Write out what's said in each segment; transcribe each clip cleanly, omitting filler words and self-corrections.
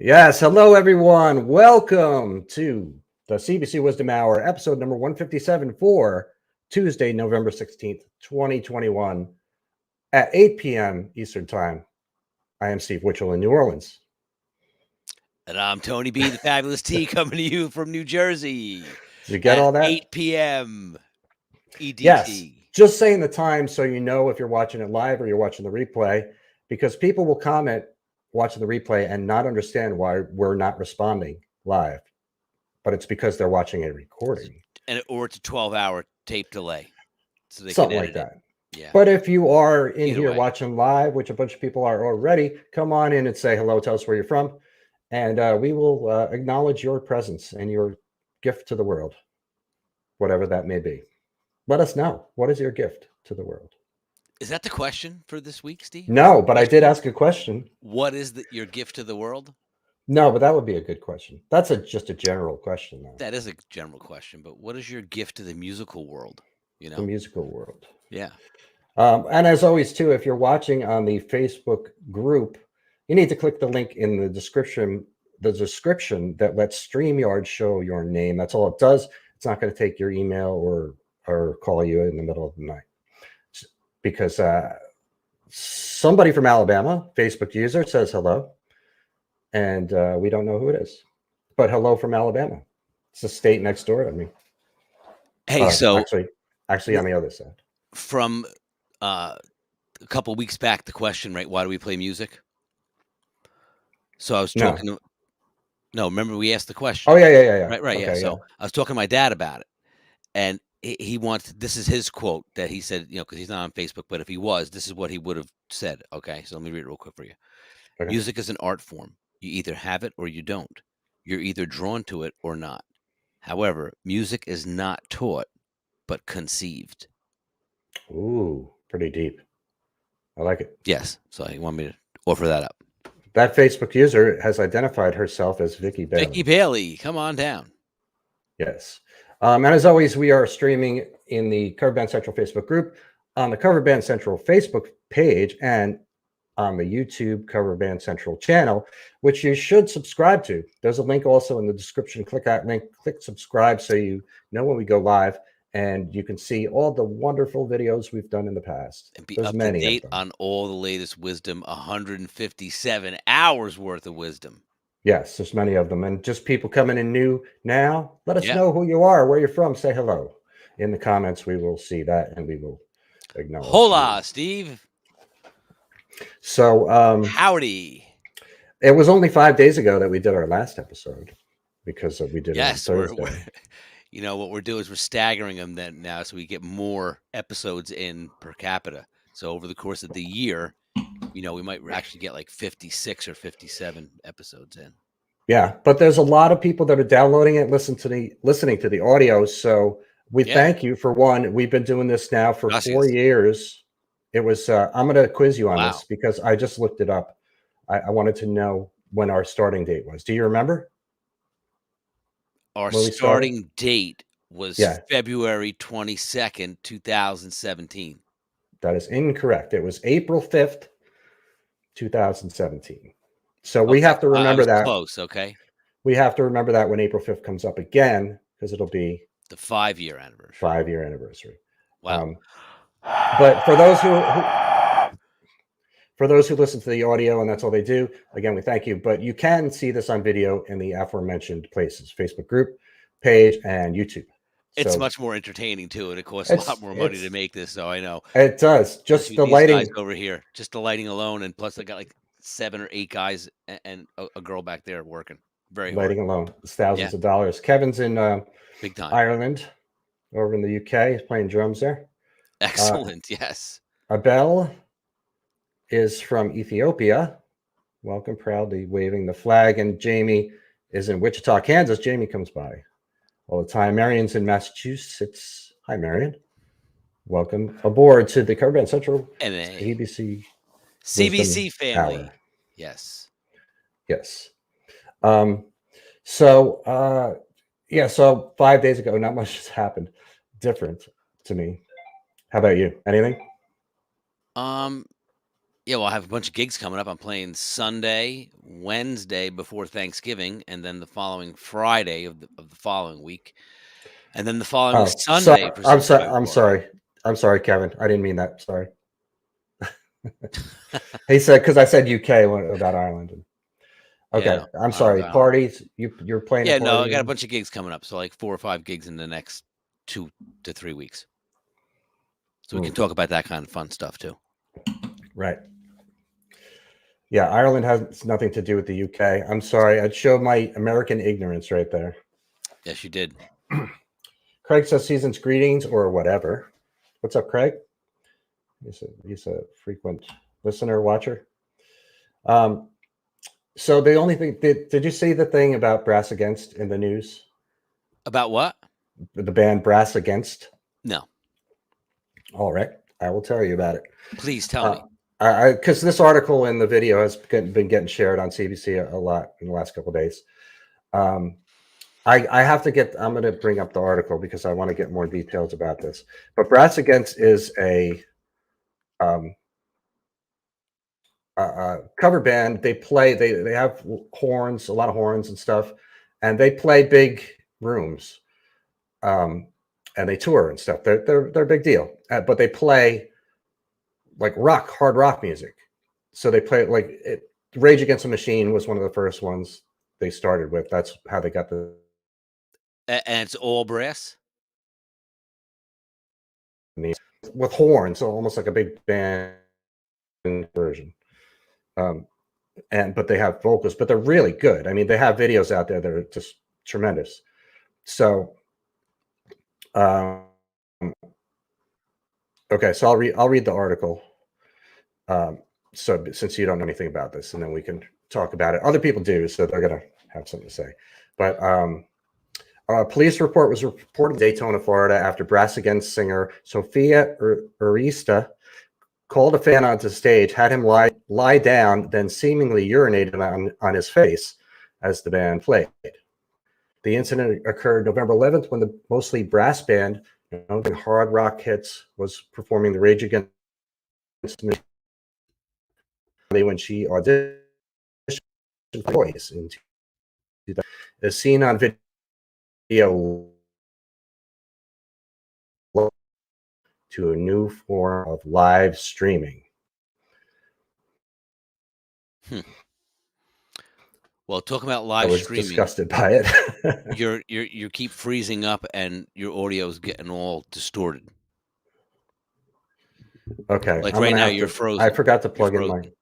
Yes, hello everyone. Welcome to the CBC Wizdumb Hour, episode number 157 for Tuesday, November 16th, 2021 at 8 p.m. Eastern Time. I am Steve Witchell in New Orleans. And I'm Tony B, the Fabulous T, coming to you from New Jersey Did you get at all that? 8 p.m. Yes, EDT. just saying the time so you know if you're watching it live or you're watching the replay, because people will comment watching the replay and not understand why we're not responding live, but it's because they're watching a recording. Or it's a 12-hour tape delay, so they Something can like edit it. that. Yeah. But if you are in Either here way. watching live, which a bunch of people are already, come on in and say hello. Tell us where you're from. And we will acknowledge your presence and your gift to the world, whatever that may be. Let us know. What is your gift to the world? Is that the question for this week, Steve? No, but I did ask a question. What is your gift to the world? No, but that would be a good question. That's just a general question, though. That is a general question, but what is your gift to the musical world? You know? The musical world. Yeah. And as always, too, if you're watching on the Facebook group, you need to click the link in the description that lets StreamYard show your name. That's all it does. It's not going to take your email or call you in the middle of the night. Because somebody from Alabama, Facebook user, says hello. And we don't know who it is. But hello from Alabama. It's the state next door to me. Hey, so actually on the other side. From a couple weeks back, the question, right? Why do we play music? So I was talking No, remember we asked the question. Oh, yeah. Right, Okay, yeah. So yeah. I was talking to my dad about it, and he wants. This is his quote that he said, because he's not on Facebook, but if he was, this is what he would have said. Okay, so let me read it real quick for you. Okay. Music is an art form. You either have it or you don't. You're either drawn to it or not. However, music is not taught, but conceived. Ooh, pretty deep. I like it. Yes. So he wanted me to offer that up. That Facebook user has identified herself as Vicky Bailey. Vicky Bailey, come on down. Yes. And as always, we are streaming in the Cover Band Central Facebook group, on the Cover Band Central Facebook page, and on the YouTube Cover Band Central channel, which you should subscribe to. There's a link also in the description. Click that link, click subscribe so you know when we go live, and you can see all the wonderful videos we've done in the past. And be There's up many to date of them. on all the latest wisdom, 157 hours worth of wisdom. Yes, there's many of them. And just people coming in new now, let us Yeah. know who you are, where you're from. Say hello. In the comments, we will see that and we will acknowledge Hola, you. Steve. So, howdy. It was only 5 days ago that we did our last episode because we did it on Thursday. You know, what we're doing is we're staggering them then now so we get more episodes in per capita. So over the course of the year, we might actually get like 56 or 57 episodes in. Yeah, but there's a lot of people that are downloading it, listening to the audio. So we thank you for one. We've been doing this now for 4 years. It was I'm going to quiz you on this because I just looked it up. I wanted to know when our starting date was. Do you remember? Our starting date was February 22nd, 2017. That is incorrect. It was April 5th, 2017. So we have to remember that. Close, okay. We have to remember that when April 5th comes up again, because it'll be the 5-year anniversary. 5-year anniversary. Wow. But for those who listen to the audio and that's all they do, again, we thank you. But you can see this on video in the aforementioned places: Facebook group, page, and YouTube. It's much more entertaining too, and it costs a lot more money to make this. So I know it does. Just the lighting guys over here, just the lighting alone, and plus I got like 7 or 8 guys and a girl back there working. Very lighting hard. alone. It's thousands of dollars. Kevin's in big time Ireland, over in the UK. He's playing drums there. Excellent. Yes. Abel is from Ethiopia. Welcome, proudly waving the flag. And Jamie is in Wichita, Kansas. Jamie comes by all the time. Marion's in Massachusetts. Hi, Marion. Welcome aboard to the Cover Band Central CBC family. Hour. Yes. So 5 days ago, not much has happened different to me. How about you? Anything? Yeah, well, I have a bunch of gigs coming up. I'm playing Sunday, Wednesday before Thanksgiving, and then the following Friday of the following week, and then the following Oh, sorry. Sunday for I'm sorry. Survivor I'm Party. sorry. I'm sorry, Kevin. I didn't mean that. Sorry. He said because I said UK about Ireland. Yeah, Okay, no, I'm Ireland's sorry. Ireland. Parties. You're playing a Yeah, no, I party got a in. bunch of gigs coming up, so like 4 or 5 gigs in the next 2 to 3 weeks. So we can talk about that kind of fun stuff too. Right. Yeah, Ireland has nothing to do with the UK. I'm sorry. I'd show my American ignorance right there. Yes, you did. Craig says season's greetings or whatever. What's up, Craig? He's a frequent listener, watcher. So the only thing did you see the thing about Brass Against in the news? About what? The band Brass Against? No. All right, I will tell you about it. Please tell me. Because this article and the video has been getting shared on CBC a lot in the last couple of days. I have to get. I'm going to bring up the article because I want to get more details about this. But Brass Against is a cover band. They play. They have horns, a lot of horns and stuff, and they play big rooms. And they tour and stuff. They're a big deal. But they play like hard rock music. So they play like Rage Against the Machine was one of the first ones they started with. That's how they got the. And it's all brass? With horns, so almost like a big band version. But they have vocals, but they're really good. I mean, they have videos out there that are just tremendous. So, okay, so I'll read the article. So since you don't know anything about this, and then we can talk about it. Other people do, so they're gonna have something to say. But a police report was reported in Daytona, Florida, after Brass Against singer Sophia Urista called a fan onto stage, had him lie down, then seemingly urinated on his face as the band played. The incident occurred November 11th when the mostly brass band, hard rock hits, was performing the Rage Against the Machine when she auditioned for Voice in 2000. As seen on video to a new form of live streaming. Well, talking about I live was streaming, disgusted by it. you keep freezing up and your audio's getting all distorted. Okay, Like I'm right gonna now, have you're to. frozen. I forgot to You're plug in my. frozen.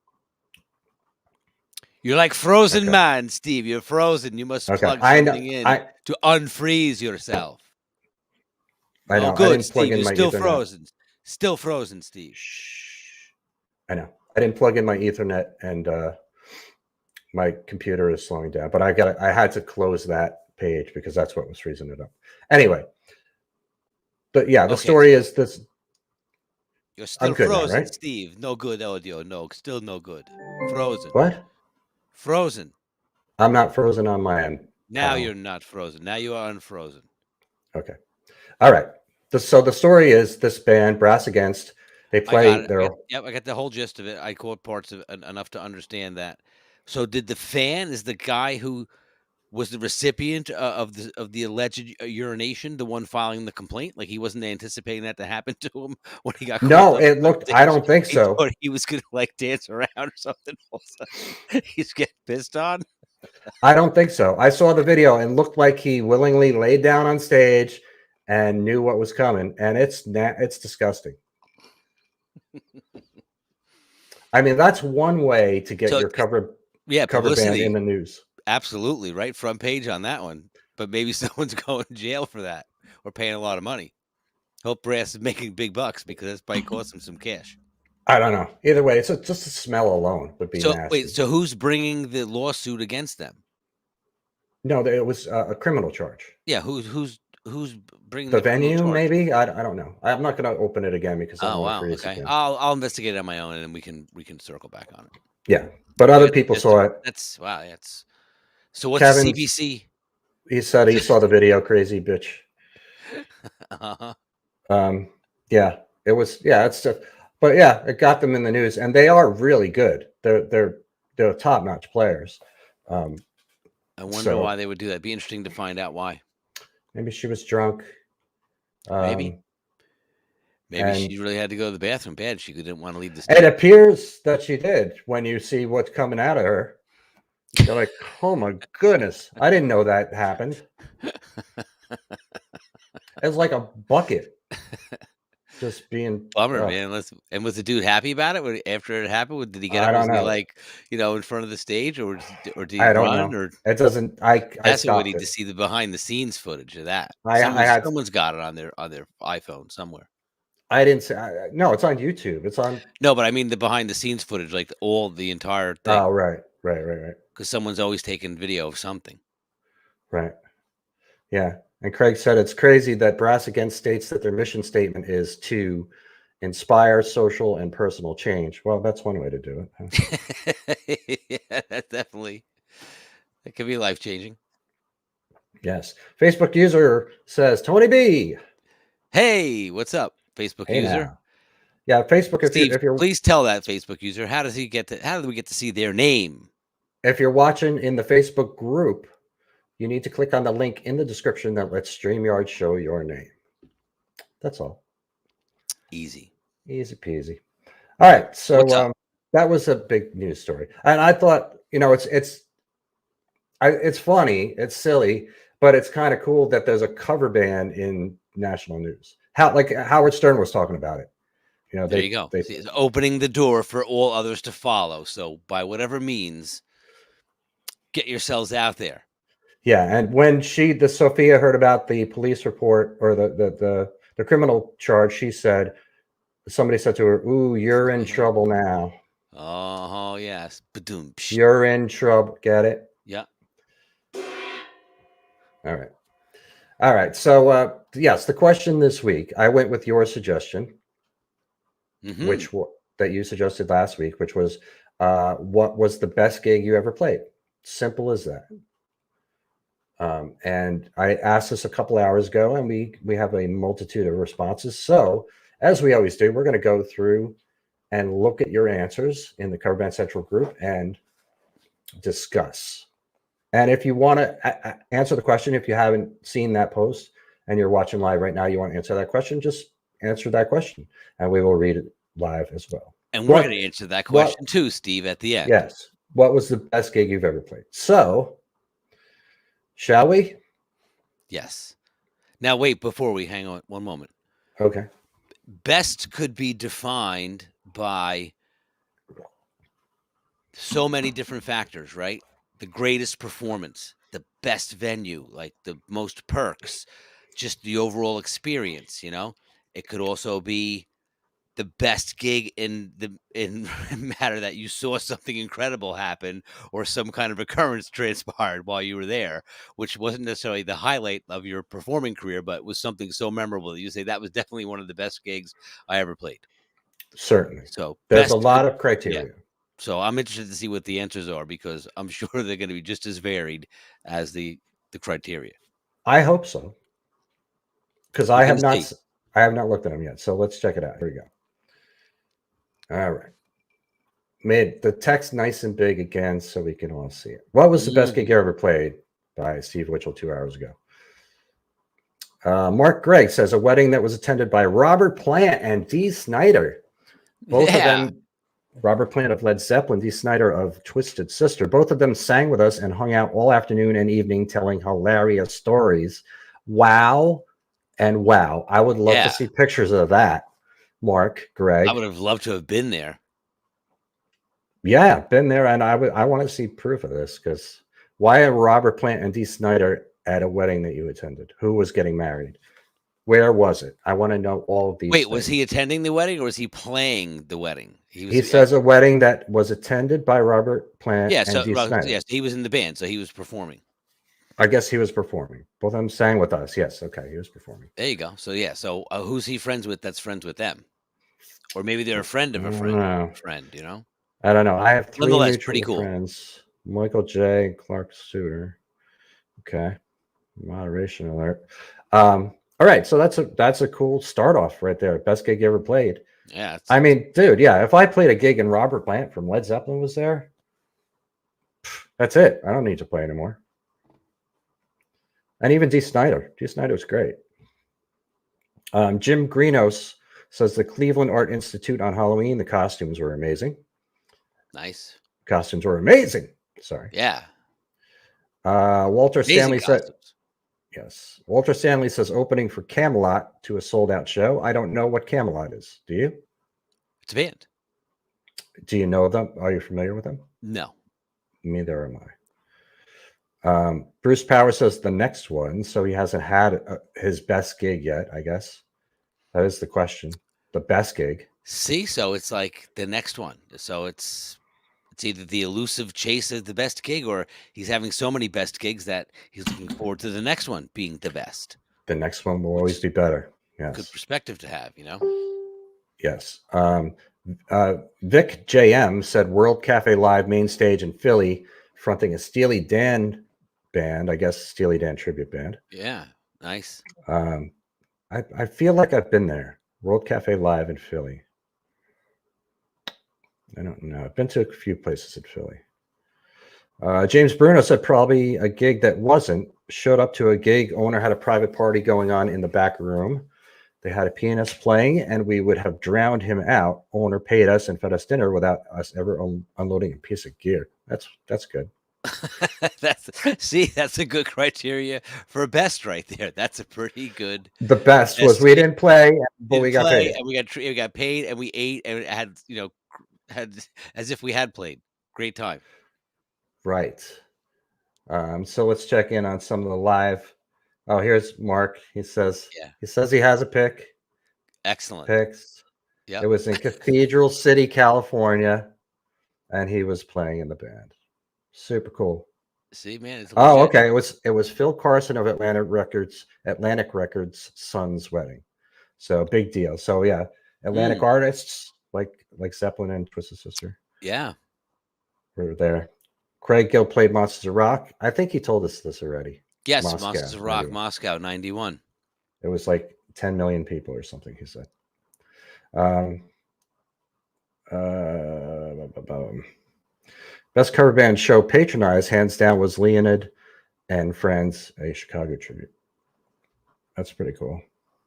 You're like frozen Okay. man, Steve. You're frozen. You must Okay, plug I know. something in to unfreeze yourself. I know. Oh, I good, didn't plug Steve. in You're my still Ethernet. frozen. Still frozen, Steve. Shh. I know. I didn't plug in my Ethernet, and my computer is slowing down. But I had to close that page because that's what was freezing it up. Anyway, but yeah, the Okay, story is this. you're I'm still good now, frozen, right? Steve. No good audio. No, still no good. Frozen. What? Frozen. I'm not frozen on my end. Now Pal. you're not frozen. Now you are unfrozen. Okay. All right. So the story is this band, Brass Against, they I got play it. their. I got the whole gist of it. I caught parts of it enough to understand that. So, did the fan is the guy who was the recipient of the alleged urination, the one filing the complaint? Like he wasn't anticipating that to happen to him when he got called No, up it on looked. I stage. don't think He so. thought he was gonna like dance around or something. All of a sudden, he's getting pissed on. I don't think so. I saw the video and looked like he willingly laid down on stage and knew what was coming, and it's disgusting. I mean, that's one way to get So, your cover band publicity. in the news. Absolutely, right? Front page on that one. But maybe someone's going to jail for that or paying a lot of money. Hope Brass is making big bucks because that's probably cost him some cash. I don't know. Either way, it's just the smell alone would be So nasty. wait, so who's bringing the lawsuit against them? No, it was a criminal charge. Yeah, who's bringing The the criminal venue, charge? maybe. I don't know. I'm not going to open it again because I don't Oh want to wow, freeze okay. again. I'll investigate it on my own and then we can circle back on it. Yeah, but other people saw it. That's wow. That's so. What's Kevin, the CBC? he said he saw the video. Crazy bitch. Uh-huh. Yeah, it was. Yeah, it's. But yeah, it got them in the news, and they are really good. They're top-notch players. I wonder So why they would do that. Be interesting to find out why. maybe she was drunk. Maybe. Maybe And she really had to go to the bathroom bad. She didn't want to leave the it stage. appears that she did. When you see what's coming out of her, you're like, oh my goodness, I didn't know that happened. It's like a bucket just being Bummer, man. And was the dude happy about it after it happened? Did he get I up? Was don't he know. like, in front of the stage, or did he I don't run? know. Or It doesn't. I that's what we stopped need it. to see the behind the scenes footage of that. I had. Someone's got it on their iPhone somewhere. I didn't say. No, it's on YouTube. It's on. No, but I mean the behind the scenes footage, like the entire thing, Oh, right. because someone's always taking video of something. Right. Yeah. And Craig said it's crazy that Brass Against states that their mission statement is to inspire social and personal change. Well, that's one way to do it. Huh? Yeah, that could be life changing. Yes. Facebook user says, Tony B. Hey, what's up, Facebook Hey user? now. Yeah, Facebook. Steve, If you're please tell that Facebook user how do we get to see their name? if you're watching in the Facebook group, you need to click on the link in the description that lets StreamYard show your name. That's all. Easy peasy. All right, so What's up? that was a big news story, and I thought, it's funny, it's silly, but it's kind of cool that there's a cover band in national news. Like Howard Stern was talking about it. There you go. See, it's opening the door for all others to follow. So by whatever means, get yourselves out there. Yeah, and when the Sophia heard about the police report or the criminal charge, somebody said to her, "Ooh, you're in trouble now." Oh yes, Ba-doom, You're in trouble. Get it? Yeah. All right. So yes, the question this week, I went with your suggestion, that you suggested last week, which was, what was the best gig you ever played? Simple as that. And I asked this a couple hours ago, and we have a multitude of responses. So as we always do, we're going to go through and look at your answers in the Cover Band Central group and discuss. And if you want to answer the question, if you haven't seen that post and you're watching live right now, you want to answer that question, just answer that question, and we will read it live as well. And we're going to answer that question too, Steve, at the end. Yes. What was the best gig you've ever played? So, shall we? Yes. Now, wait, before we hang on one moment. Okay. Best could be defined by so many different factors, right? The greatest performance, the best venue, like the most perks, just the overall experience, It could also be the best gig in matter that you saw something incredible happen or some kind of occurrence transpired while you were there, which wasn't necessarily the highlight of your performing career, but was something so memorable that you say that was definitely one of the best gigs I ever played. Certainly. So there's a lot of criteria. Yeah. So I'm interested to see what the answers are, because I'm sure they're going to be just as varied as the criteria. I hope so, because I have not looked at them yet. So let's check it out. Here we go. All right. Made the text nice and big again so we can all see it. What was the best gig you ever played? By Steve Witchell 2 hours ago. Mark Gregg says a wedding that was attended by Robert Plant and Dee Snider. Both of them, Robert Plant of Led Zeppelin, Dee Snider of Twisted Sister. Both of them sang with us and hung out all afternoon and evening telling hilarious stories. Wow and wow. I would love to see pictures of that, Mark Gregg. I would have loved to have been there. Yeah, been there, and I want to see proof of this, because why are Robert Plant and Dee Snider at a wedding that you attended? Who was getting married? Where was it? I want to know all of these. Wait, was he attending the wedding or was he playing the wedding? He says a wedding that was attended by Robert Plant and Dee Snider. Yes, he was in the band, so he was performing. I guess he was performing. Both of them sang with us. Yes, okay, he was performing. There you go. So yeah, who's he friends with that's friends with them? Or maybe they're a friend of a friend, I don't know. I have 3 mutual cool friends. Michael J. and Clark Suter. Okay. Moderation alert. All right. So that's a cool start off right there. Best gig you ever played. Yeah, I mean, dude, yeah, if I played a gig and Robert Plant from Led Zeppelin was there, that's it. I don't need to play anymore. And even D. Snyder. D. Snyder was great. Jim Greenos says the Cleveland Art Institute on Halloween, the costumes were amazing. nice. Costumes were amazing. Sorry. Yeah, Walter amazing Stanley said, costumes. yes. Walter Stanley says opening for Camelot to a sold out show. I don't know what Camelot is. Do you? It's a band. Do you know them? Are you familiar with them? No. Neither am I. Bruce Power says the next one. So he hasn't had his best gig yet, I guess. That is the question. The best gig. See, so it's like the next one. So it's either the elusive chase of the best gig, or he's having so many best gigs that he's looking forward to the next one being the best. The next one will always be better. Yes. Good perspective to have, you know? Yes. Vic JM said World Cafe Live main stage in Philly, fronting a Steely Dan band, I guess Steely Dan tribute band. Yeah, nice. I feel like I've been there. World Cafe Live in Philly. I don't know. I've been to a few places in Philly. James Bruno said probably a gig that wasn't. Showed up to a gig. Owner had a private party going on in the back room. They had a pianist playing, and we would have drowned him out. Owner paid us and fed us dinner without us ever unloading a piece of gear. That's good. That's a good criteria for best right there. That's a pretty good. The best was we didn't play, but we got paid. And we got paid, and we ate, and had had as if we had played. Great time. Right. So let's check in on some of the live. Oh, here's Mark. He says he has a pick. Excellent Picks. Yeah. It was in Cathedral City, California, and he was playing in the band. Super cool. See, man. Oh, okay. It was Phil Carson of Atlantic Records' son's wedding. So big deal. So yeah, Atlantic artists like Zeppelin and Twisted Sister. Yeah. Were there. Craig Gill played Monsters of Rock. I think he told us this already. Yes, Monsters of Rock, 91. Moscow, 91. It was like 10 million people or something, he said. Best cover band show patronized, hands down, was Leonid and Friends, a Chicago tribute. That's pretty cool.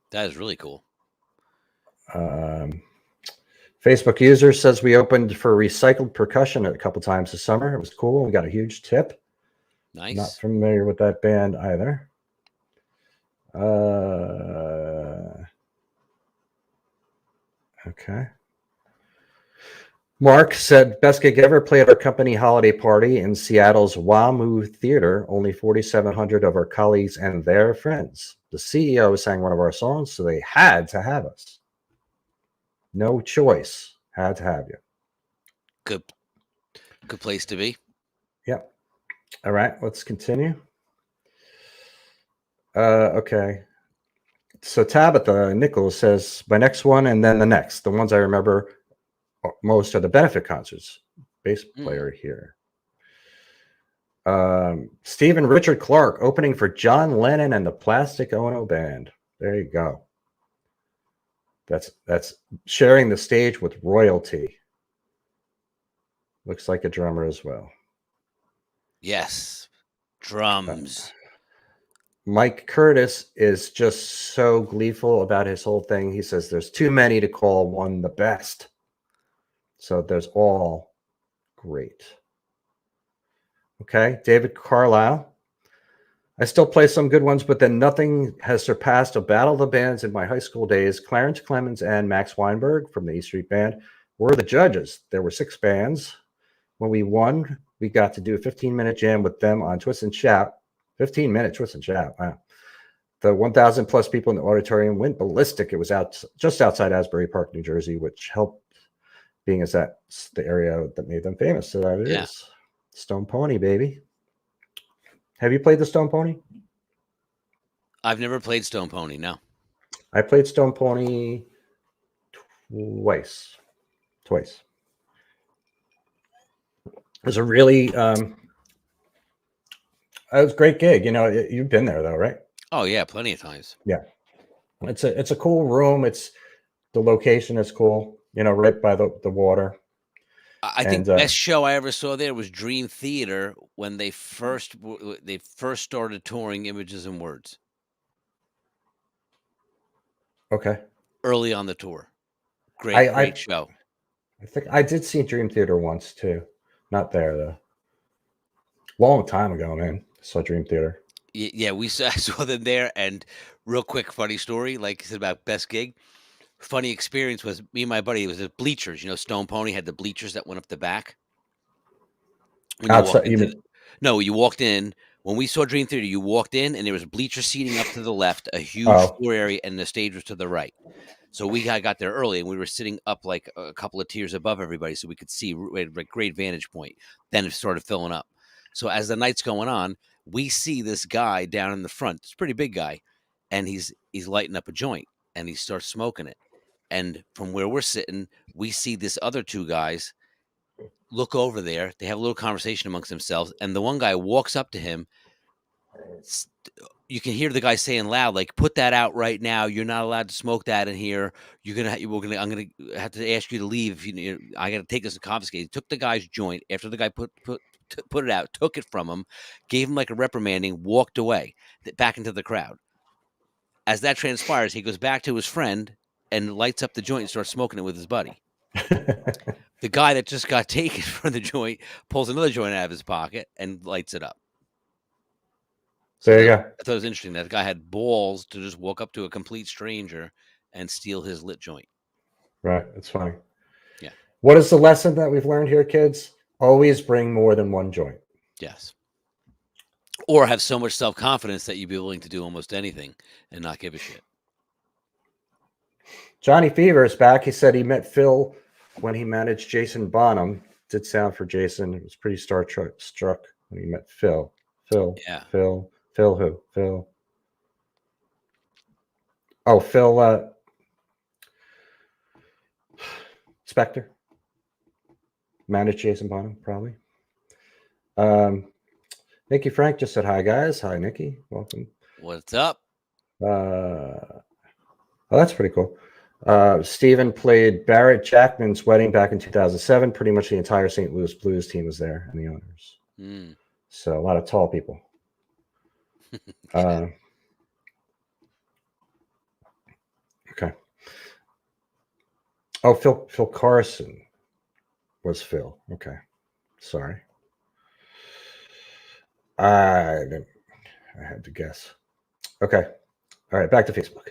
That is really cool. Facebook user says we opened for Recycled Percussion a couple times this summer. It was cool. We got a huge tip. Nice. Not familiar with that band either. Okay. Mark said, best gig ever, played at our company holiday party in Seattle's WAMU Theater. Only 4,700 of our colleagues and their friends. The CEO sang one of our songs, so they had to have us. No choice. Had to have you. Good place to be. Yep. All right, let's continue. Okay. So Tabitha Nichols says, my next one and then the next. The ones I remember most are the benefit concerts. Bass player here. Stephen Richard Clark opening for John Lennon and the Plastic Ono Band. There you go. That's sharing the stage with royalty. Looks like a drummer as well. Yes. Drums. Mike Curtis is just so gleeful about his whole thing. He says there's too many to call one the best. So there's all great. Okay, David Carlisle. I still play some good ones, but then nothing has surpassed a battle of the bands in my high school days. Clarence Clemens and Max Weinberg from the E Street Band were the judges. There were 6 bands. When we won, we got to do a 15-minute jam with them on Twist and Shout. 15-minute Twist and Shout. Wow. The 1,000 plus people in the auditorium went ballistic. It was just outside Asbury Park, New Jersey, which helped, being as that's the area that made them famous. So that is Stone Pony, baby. Have you played the Stone Pony? I've never played Stone Pony, no. I played Stone Pony twice. It was a really it was a great gig. You know, you've been there though, right? Oh yeah, plenty of times. Yeah. It's a cool room. It's The location is cool. Right by the water. I think And the best show I ever saw there was Dream Theater when they first started touring Images and Words okay. early on the tour. I Great show. I think I did see Dream Theater once too. Not there though. Long time ago, man. Saw Dream Theater. Yeah, I saw them there. And real quick, funny story, like you said about best gig. Funny experience was me and my buddy. It was the bleachers. Stone Pony had the bleachers that went up the back. When you walk Outside, you into mean? no, you walked in. When we saw Dream Theater, you walked in and there was bleacher seating up to the left, a huge Oh, floor area, and the stage was to the right. So we got there early, and we were sitting up like a couple of tiers above everybody, so we could see. We had a great vantage point. Then it started filling up. So as the night's going on, we see this guy down in the front. It's a pretty big guy, and he's lighting up a joint, and he starts smoking it. And from where we're sitting, we see this other two guys look over there. They have a little conversation amongst themselves, and the one guy walks up to him. You can hear the guy saying loud, like, "Put that out right now. You're not allowed to smoke that in here. I'm gonna have to ask you to leave. I got to take this and confiscate." He took the guy's joint after the guy put it out, took it from him, gave him like a reprimanding, walked away back into the crowd. As that transpires, he goes back to his friend and lights up the joint and starts smoking it with his buddy. The guy that just got taken from the joint pulls another joint out of his pocket and lights it up. So there you go. I thought it was interesting that the guy had balls to just walk up to a complete stranger and steal his lit joint. Right. It's funny. Yeah. What is the lesson that we've learned here, kids? Always bring more than one joint. Yes. Or have so much self-confidence that you'd be willing to do almost anything and not give a shit. Johnny Fever is back. He said he met Phil when he managed Jason Bonham. Did sound for Jason. It was pretty struck when he met Phil. Yeah. Phil who? Phil. Oh, Phil Spector. Managed Jason Bonham, probably. Nikki Frank just said hi, guys. Hi, Nikki. Welcome. What's up? Oh, that's pretty cool. Steven played Barrett Jackman's wedding back in 2007. Pretty much the entire St. Louis Blues team was there and the owners. So a lot of tall people. Okay. Oh, Phil Carson was Phil. Okay. Sorry. I had to guess. Okay. All right. Back to Facebook.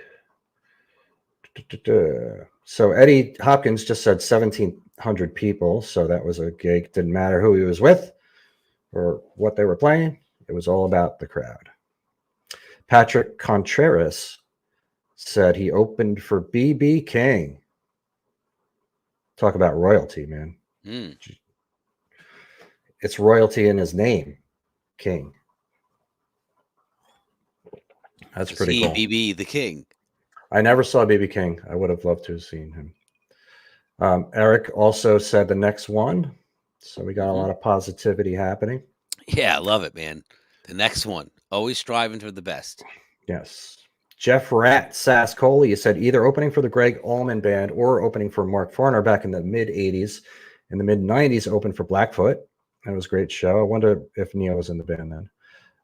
So Eddie Hopkins just said 1,700 people. So that was a gig. Didn't matter who he was with or what they were playing. It was all about the crowd. Patrick Contreras said he opened for B.B. King. Talk about royalty, man. It's royalty in his name, King. That's pretty cool. B.B. the King. I never saw B.B. King. I would have loved to have seen him. Eric also said the next one. So we got a lot of positivity happening. Yeah, I love it, man. The next one. Always striving for the best. Yes. Jeff Rat Sass-Coley said either opening for the Greg Allman Band or opening for Mark Farner back in the mid-'80s. In the mid-'90s, opened for Blackfoot. That was a great show. I wonder if Neil was in the band then.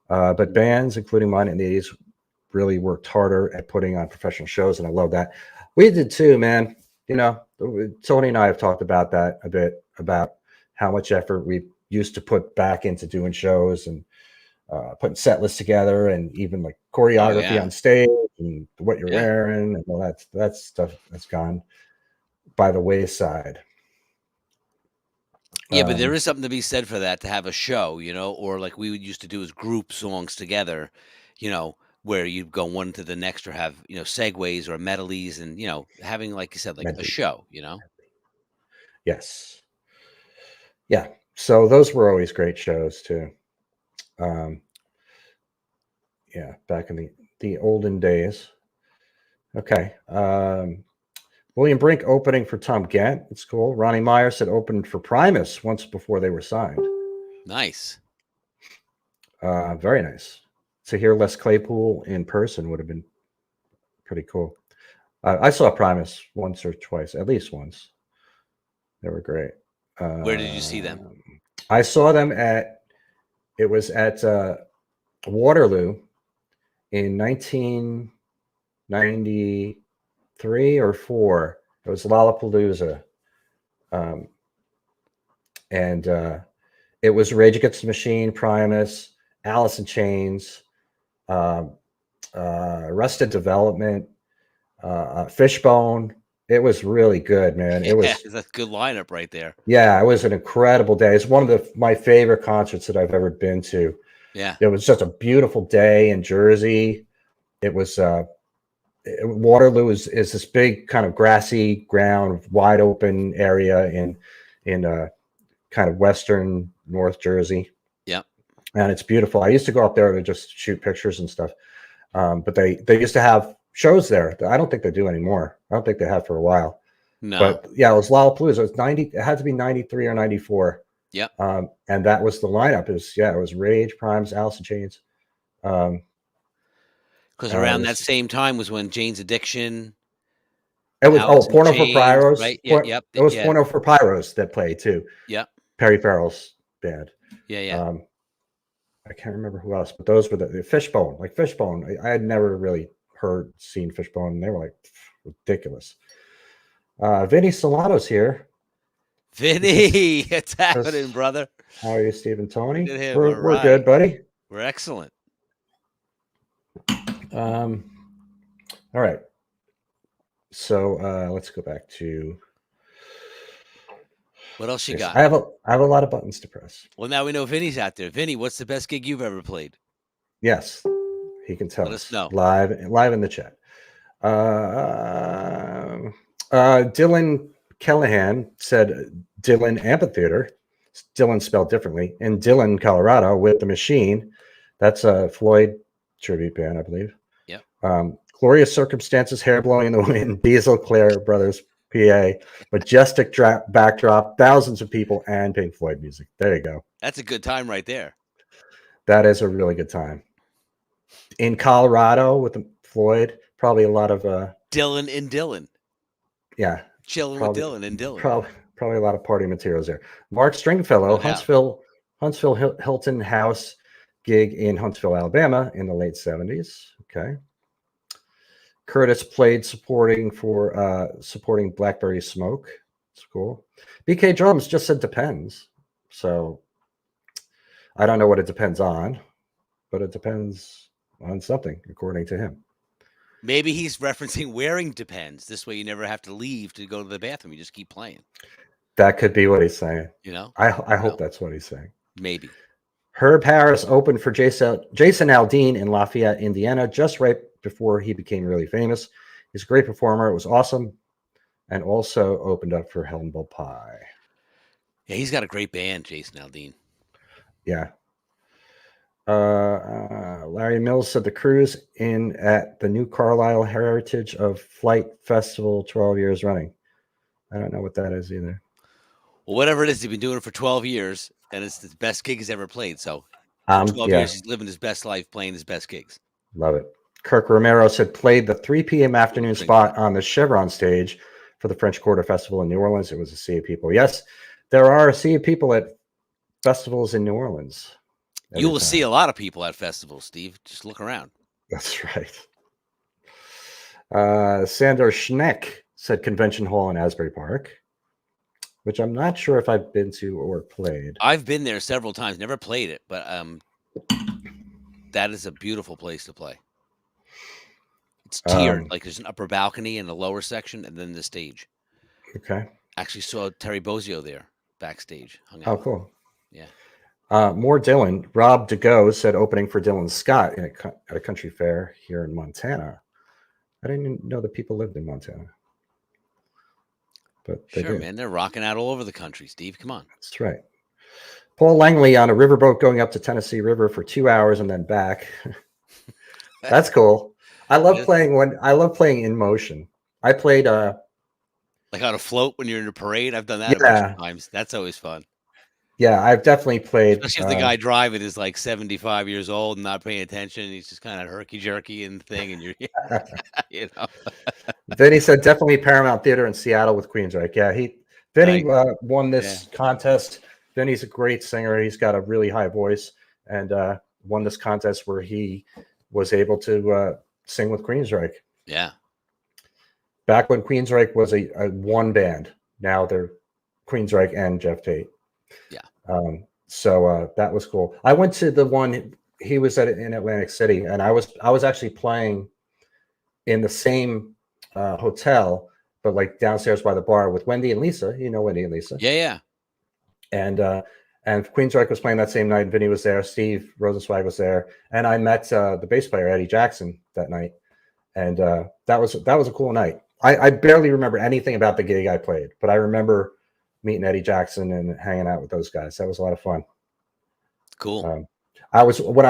But bands, including mine in the 80s, really worked harder at putting on professional shows, and I love that. We did too, man. Tony and I have talked about that a bit, about how much effort we used to put back into doing shows and putting set lists together, and even like choreography on stage and what you're wearing and all that stuff that's gone by the wayside. Yeah, but there is something to be said for that, to have a show, or like we used to do as group songs together, where you go one to the next, or have, segues or medleys, and, having, like you said, like a show, Yes. Yeah. So those were always great shows too. Yeah. Back in the olden days. Okay. William Brink opening for Tom Gant. It's cool. Ronnie Meyer said opened for Primus once before they were signed. Nice. Very nice. To hear Les Claypool in person would have been pretty cool. I saw Primus once or twice, at least once. They were great. Where did you see them? I saw them at Waterloo in 1993 or 4. It was Lollapalooza. And it was Rage Against the Machine, Primus, Alice in Chains, Arrested Development, Fishbone. It was really good, man. It was that's a good lineup right there. Yeah, it was an incredible day. It's one of my favorite concerts that I've ever been to. Yeah, it was just a beautiful day in Jersey. It was Waterloo is this big kind of grassy ground, wide open area in kind of western North Jersey. Yeah, and it's beautiful. I used to go up there to just shoot pictures and stuff. But they used to have shows there. I don't think they do anymore. I don't think they have for a while. no, But yeah, it was Lollapalooza. It was 90. It had to be 93 or 94. Yep. And that was the lineup. It was Rage, Primes, Alice in Chains. Because around that same time was when Jane's Addiction. It was Alice in Porno for Chains, Pyros. right? Yep. It was Porno for Pyros that played too. Yep. Perry Farrell's band. Yeah. I can't remember who else, but those were the Fishbone. Like Fishbone, I had never really seen Fishbone, and they were like ridiculous. Vinny Solano's here. Vinny, it's happening, brother. How are you, Steve and Tony? We're good, buddy. We're excellent. All right. So let's go back to what else you got. I have a lot of buttons to press. Well, now we know Vinny's out there. Vinny, what's the best gig you've ever played? Yes, he can tell us know live in the chat. Dylan Callahan said Dylan Amphitheater. Dylan spelled differently in Dillon, Colorado, with the Machine. That's a Floyd tribute band, I believe. Yep. Glorious Circumstances, Hair Blowing in the Wind, Diesel Clare Brothers, PA, majestic backdrop, thousands of people, and Pink Floyd music. There you go. That's a good time right there. That is a really good time. In Colorado with the Floyd, probably a lot of Dylan and Dylan. Yeah. Chilling with Dylan and Dylan. Probably a lot of party materials there. Mark Stringfellow, Huntsville Hilton House gig in Huntsville, Alabama in the late 70s. Okay. Curtis played supporting Blackberry Smoke. It's cool. BK Drums just said depends. So I don't know what it depends on, but it depends on something, according to him. Maybe he's referencing wearing depends. This way you never have to leave to go to the bathroom. You just keep playing. That could be what he's saying. You know? I hope that's what he's saying. Maybe. Herb Harris opened for Jason Aldean in Lafayette, Indiana, just right before he became really famous. He's a great performer. It was awesome. And also opened up for Helen Bowl Pie. Yeah, he's got a great band, Jason Aldean. Yeah. Larry Mills said the cruise in at the New Carlisle Heritage of Flight Festival 12 years running. I don't know what that is either. Well, whatever it is, he's been doing it for 12 years, and it's the best gig he's ever played. So 12 years, he's living his best life, playing his best gigs. Love it. Kirk Romero said played the 3 p.m. afternoon spot on the Chevron stage for the French Quarter Festival in New Orleans. It was a sea of people. Yes, there are a sea of people at festivals in New Orleans. You will see a lot of people at festivals, Steve. Just look around. That's right. Sandor Schneck said Convention Hall in Asbury Park, which I'm not sure if I've been to or played. I've been there several times, never played it, but that is a beautiful place to play. It's tiered, like there's an upper balcony and a lower section, and then the stage. Okay. Actually saw Terry Bozzio there backstage. Hung out. Oh, cool. Yeah. More Dylan. Rob DeGo said opening for Dylan Scott at a country fair here in Montana. I didn't even know that people lived in Montana. But they sure, did. Man. They're rocking out all over the country, Steve. Come on. That's right. Paul Langley on a riverboat going up to Tennessee River for 2 hours and then back. That's cool. I love playing in motion. I played like on a float when you're in a parade. I've done that a bunch of times. That's always fun. Yeah, I've definitely played. Especially if the guy driving is like 75 years old and not paying attention. He's just kind of herky jerky and thing, and you're, you know, Vinny said definitely Paramount Theater in Seattle with Queensryche. Yeah, Vinny like, won yeah, this contest. Vinny's a great singer. He's got a really high voice, and won this contest where he was able to sing with Queensryche. yeah. Back when Queensryche was a one band, now they're Queensryche and Jeff Tate. Yeah. So that was cool. I went to the one he was at in Atlantic City, and I was actually playing in the same hotel, but like downstairs by the bar with Wendy and Lisa. You know Wendy and Lisa. Yeah, yeah. And Queensryche was playing that same night. Vinny was there. Steve Rosenzweig was there, and I met the bass player Eddie Jackson that night, and that was a cool night. I barely remember anything about the gig I played, but I remember meeting Eddie Jackson and hanging out with those guys. That was a lot of fun. Cool. When I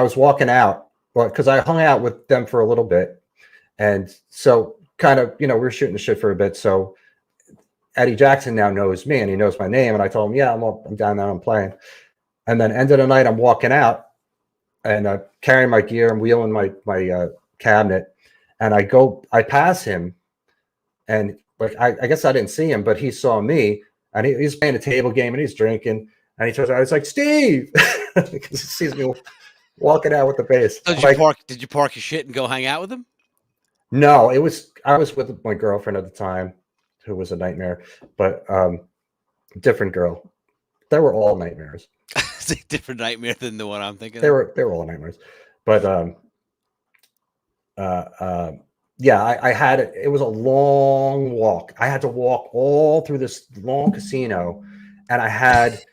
was walking out, well, because I hung out with them for a little bit, and so kind of, we were shooting the shit for a bit. So Eddie Jackson now knows me and he knows my name, and I told him, yeah, I'm down there, I'm playing. And then end of the night, I'm walking out and carrying my gear and wheeling my cabinet, and I pass him, and like I guess I didn't see him, but he saw me, and he's playing a table game and he's drinking, and he turns out, it's like, Steve, because he sees me walking out with the bass. So did you park your shit and go hang out with him? No, I was with my girlfriend at the time, who was a nightmare, but different girl. They were all nightmares. It's a different nightmare than the one I'm thinking They of. were all nightmares. But yeah, I had it. It was a long walk. I had to walk all through this long casino, and I had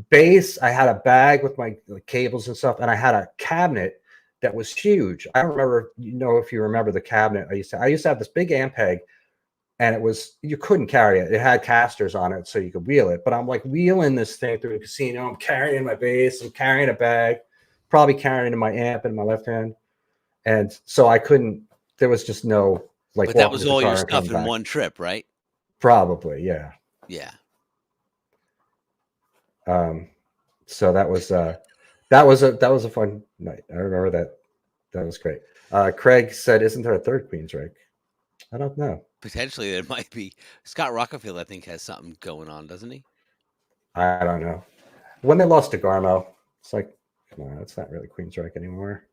bass. I had a bag with my cables and stuff, and I had a cabinet that was huge. I don't remember, if you remember the cabinet I used to have this big Ampeg, and you couldn't carry it. It had casters on it so you could wheel it. But I'm like wheeling this thing through the casino. I'm carrying my bass. I'm carrying a bag, probably carrying my amp in my left hand. And so I couldn't, there was just no like. But that was all your stuff in one trip, right? Probably, yeah. Yeah. So that was a fun night. I remember that. That was great. Craig said, "Isn't there a third Queensryche?" I don't know. Potentially there might be. Scott Rockefeller, I think, has something going on, doesn't he? I don't know. When they lost to Garmo, it's like, come on, it's not really Queensryche anymore.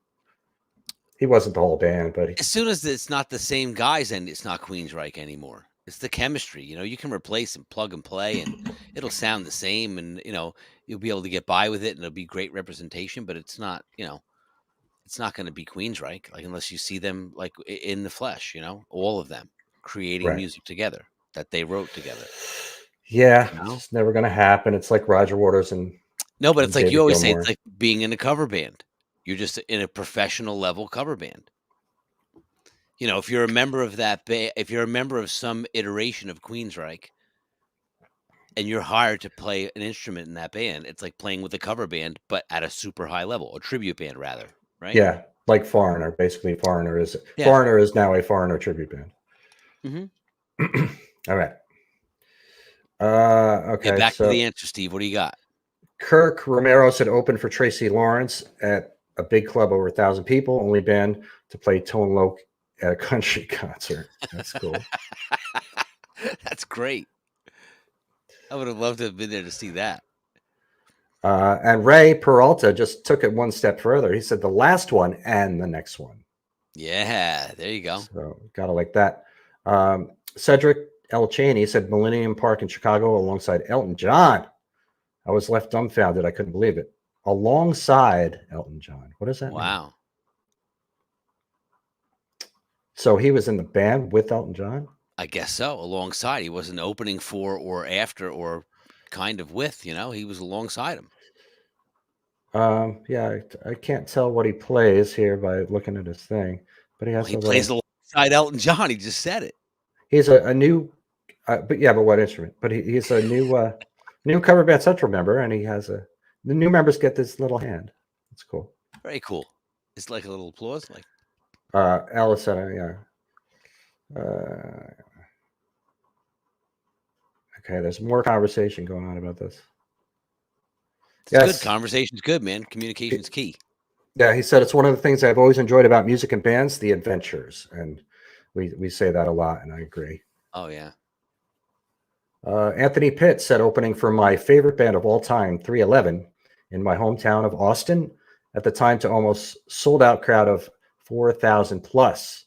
He wasn't the whole band, but as soon as it's not the same guys, and it's not Queensryche anymore. It's the chemistry. You can replace and plug and play, and it'll sound the same, and you'll be able to get by with it, and it'll be great representation. But it's not, it's not going to be Queensryche, like, unless you see them like in the flesh. All of them creating music together that they wrote together. Yeah, it's never going to happen. It's like Roger Waters and no, but it's like you always say, Gilmore. it's like being in a cover band. You're just in a professional level cover band. If you're a member of that band, if you're a member of some iteration of Queensryche, and you're hired to play an instrument in that band, it's like playing with a cover band, but at a super high level, a tribute band rather, right? Yeah, like Foreigner. Basically, Foreigner is now a Foreigner tribute band. Mm-hmm. All right. Okay. Back to the answer, Steve. What do you got? Kirk Romero said open for Tracy Lawrence at a big club over 1,000 people, only band to play Tone Loc at a country concert. That's cool. That's great. I would have loved to have been there to see that. And Ray Peralta just took it one step further. He said the last one and the next one. Yeah, there you go. So gotta like that. Cedric L. Cheney said Millennium Park in Chicago alongside Elton John. I was left dumbfounded. I couldn't believe it. Alongside Elton John. What does that mean? Wow. So he was in the band with Elton John? I guess so. Alongside. He wasn't opening for or after or kind of with, he was alongside him. Yeah, I can't tell what he plays here by looking at his thing, but he has. He plays alongside Elton John. He just said it. He's a new, but what instrument? But he's a new cover band Central member, and he has the new members get this little hand. It's cool. Very cool. It's like a little applause, like. Alice said, yeah. Okay, there's more conversation going on about this. It's Yes. good. Conversation's good, man. Communication's key. Yeah, he said it's one of the things I've always enjoyed about music and bands, the adventures, and we say that a lot, and I agree. Oh yeah. Anthony Pitt said opening for my favorite band of all time, 311, in my hometown of Austin, at the time to almost sold out crowd of 4,000 plus.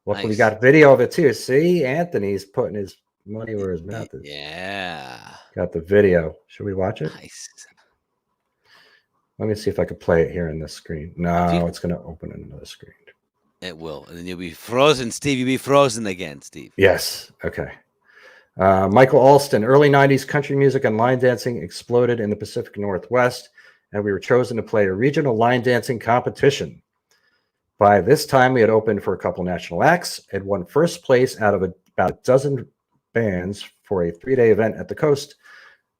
Look, we Nice. got video of it too. See, Anthony's putting his money where his mouth is. Yeah. Got the video. Should we watch it? Nice. Let me see if I could play it here in this screen. No, it's going to open in another screen. It will, and then you'll be frozen, Steve. You'll be frozen again, Steve. Yes. Okay. Michael Alston, early 90s country music and line dancing exploded in the Pacific Northwest, and we were chosen to play a regional line dancing competition. By this time, we had opened for a couple national acts and won first place out of about a dozen bands for a 3-day event at the coast.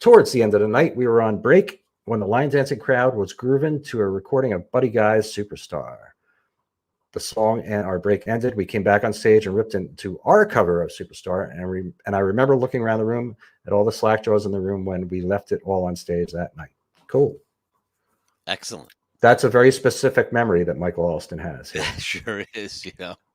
Towards the end of the night, we were on break when the line dancing crowd was grooving to a recording of Buddy Guy's Superstar. The song and our break ended. We came back on stage and ripped into our cover of Superstar. And I remember looking around the room at all the slack jaws in the room when we left it all on stage that night. Cool. Excellent. That's a very specific memory that Michael Alston has. That sure is.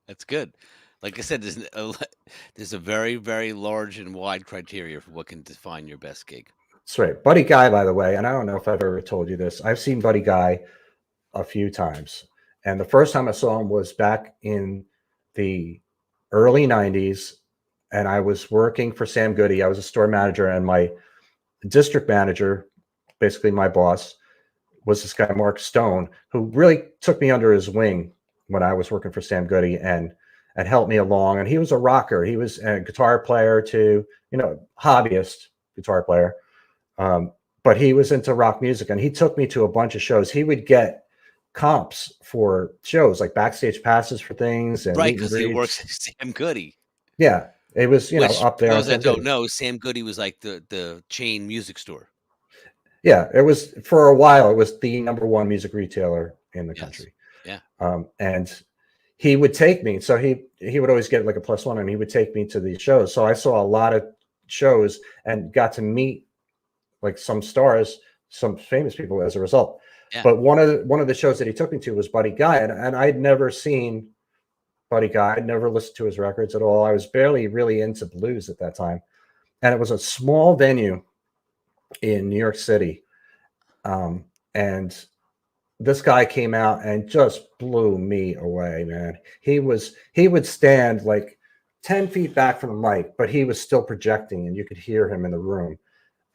That's good. Like I said, there's a very, very large and wide criteria for what can define your best gig. That's right. Buddy Guy, by the way, and I don't know if I've ever told you this, I've seen Buddy Guy a few times. And the first time I saw him was back in the early 90s. And I was working for Sam Goody. I was a store manager, and my district manager, basically my boss, was this guy, Mark Stone, who really took me under his wing when I was working for Sam Goody and helped me along. And he was a rocker. He was a guitar player too, hobbyist guitar player. But he was into rock music, and he took me to a bunch of shows. He would get comps for shows, like backstage passes for things. And right, because he works at Sam Goody. Yeah, it was, up there. For those that don't know, Sam Goody was like the chain music store. Yeah, it was, for a while, it was the number one music retailer in the country. Yeah. And he would take me. So he would always get like a +1, and he would take me to these shows. So I saw a lot of shows and got to meet like some stars, some famous people as a result. Yeah. But one of the shows that he took me to was Buddy Guy, and I'd never seen Buddy Guy. I'd never listened to his records at all. I was barely really into blues at that time, and it was a small venue in New York City, and this guy came out and just blew me away, man. He would stand like 10 feet back from the mic, but he was still projecting, and you could hear him in the room.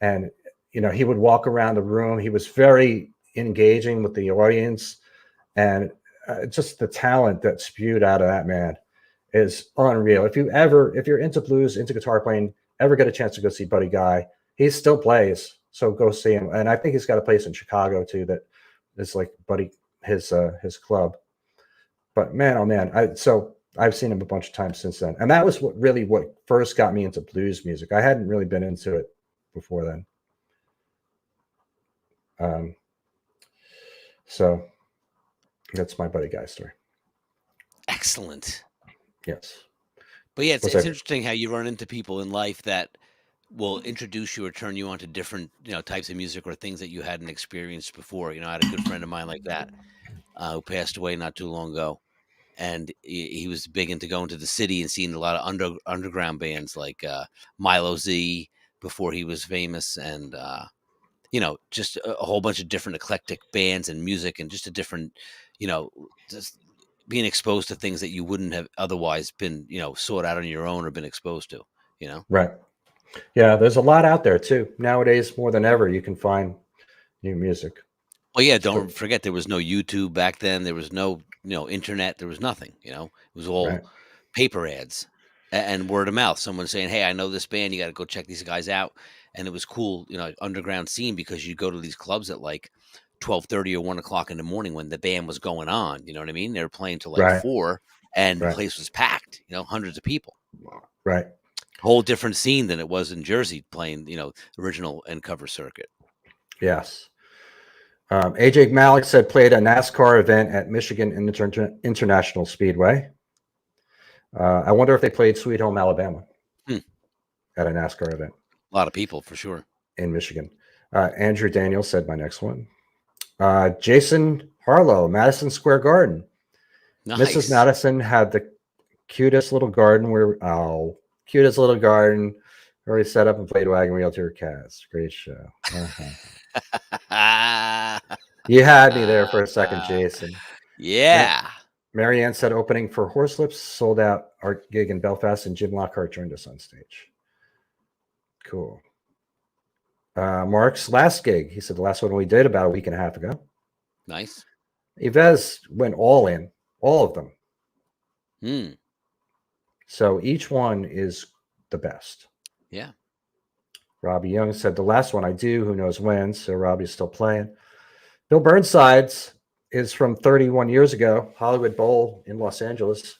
And he would walk around the room. He was very engaging with the audience, and just the talent that spewed out of that man is unreal. If you're into blues, into guitar playing, ever get a chance to go see Buddy Guy, he still plays, so go see him. And I think he's got a place in Chicago too that is like Buddy, his club. But man, oh man, I've seen him a bunch of times since then, and that was what first got me into blues music. I hadn't really been into it before then. So that's my Buddy Guy story. Excellent. Yes. But yeah, it's interesting how you run into people in life that will introduce you or turn you on to different, types of music or things that you hadn't experienced before. I had a good friend of mine like that who passed away not too long ago. And he was big into going to the city and seeing a lot of underground bands like Milo Z before he was famous, and just a whole bunch of different eclectic bands and music, and just a different, just being exposed to things that you wouldn't have otherwise been, sought out on your own or been exposed to, Right. Yeah, there's a lot out there too. Nowadays, more than ever, you can find new music. Well, yeah, don't forget there was no YouTube back then. There was no, internet. There was nothing, It was all paper ads and word of mouth. Someone saying, "Hey, I know this band. You got to go check these guys out." And it was cool, underground scene, because you go to these clubs at like 12:30 or 1 o'clock in the morning when the band was going on. You know what I mean? They were playing till like 4, and the place was packed. Hundreds of people. Right. Whole different scene than it was in Jersey playing, original and cover circuit. Yes. AJ Malik said played a NASCAR event at Michigan International Speedway. I wonder if they played Sweet Home Alabama at a NASCAR event. A lot of people, for sure. In Michigan. Andrew Daniel said my next one. Jason Harlow, Madison Square Garden. Nice. Mrs. Madison had the cutest little garden cutest little garden where we set up and played Wagon Wheel to her cast. Great show. You had me there for a second, Jason. Yeah. Marianne said opening for Horselips, sold out art gig in Belfast, and Jim Lockhart joined us on stage. Cool. Mark's last gig, he said the last one we did about a week and a half ago. Nice. Yves went all in, all of them. So each one is the best. Yeah. Robbie Young said the last one I do, who knows when, so Robbie's still playing. Bill Burnside's is from 31 years ago, Hollywood Bowl in Los Angeles,